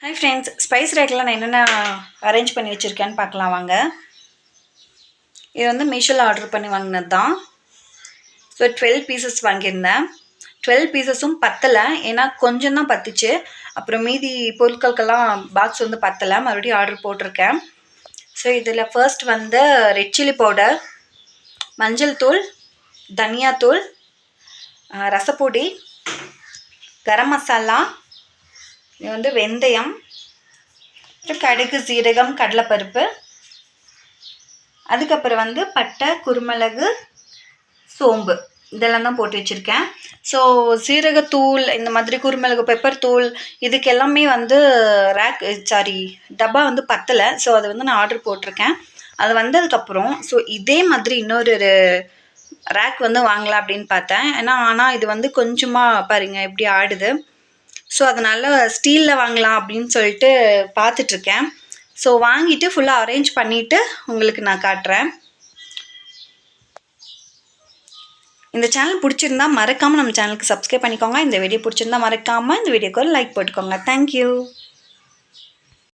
Hi friends, spice ரேக்கில் நான் என்னென்ன அரேஞ்ச் பண்ணி வச்சுருக்கேன்னு பார்க்கலாம் வாங்க. இது வந்து மீஷோவில் ஆர்டர் பண்ணி வாங்கினது தான். ஸோ 12 பீசஸ் வாங்கியிருந்தேன். 12 பீசஸும் பத்தலை, ஏன்னா கொஞ்சம் தான் பத்துச்சு. அப்புறம் மீதி பொருட்களுக்கெல்லாம் பாக்ஸ் வந்து பத்தலை, மறுபடியும் ஆர்டர் போட்டிருக்கேன். ஸோ இதில் ஃபர்ஸ்ட் வந்து ரெட் சில்லி பவுடர், மஞ்சள் தூள், தனியாத்தூள், ரசப்பொடி, கரம் மசாலா, இது வந்து வெந்தயம், கடுகு, சீரகம், கடலைப்பருப்பு, அதுக்கப்புறம் வந்து பட்டை, குருமிளகு, சோம்பு, இதெல்லாம் தான் போட்டு வச்சுருக்கேன். ஸோ சீரகத்தூள், இந்த மாதிரி குருமிளகு, பெப்பர் தூள், இதுக்கு எல்லாமே வந்து டப்பா வந்து பத்தலை. ஸோ அதை வந்து நான் ஆர்டர் போட்டிருக்கேன். அது வந்ததுக்கப்புறம் ஸோ இதே மாதிரி இன்னொரு ரேக் வந்து வாங்கலாம் அப்படின்னு பார்த்தேன். ஆனால் இது வந்து கொஞ்சமாக பாருங்கள் எப்படி ஆடுது. ஸோ அதனால் ஸ்டீலில் வாங்கலாம் அப்படின்னு சொல்லிட்டு பார்த்துட்ருக்கேன். ஸோ வாங்கிட்டு ஃபுல்லாக அரேஞ்ச் பண்ணிவிட்டு உங்களுக்கு நான் காட்டுறேன். இந்த சேனல் பிடிச்சிருந்தா மறக்காமல் நம்ம சேனலுக்கு சப்ஸ்கிரைப் பண்ணிக்கோங்க. இந்த வீடியோ பிடிச்சிருந்தா மறக்காமல் இந்த வீடியோக்கு ஒரு லைக் போட்டுக்கோங்க. தேங்க்யூ.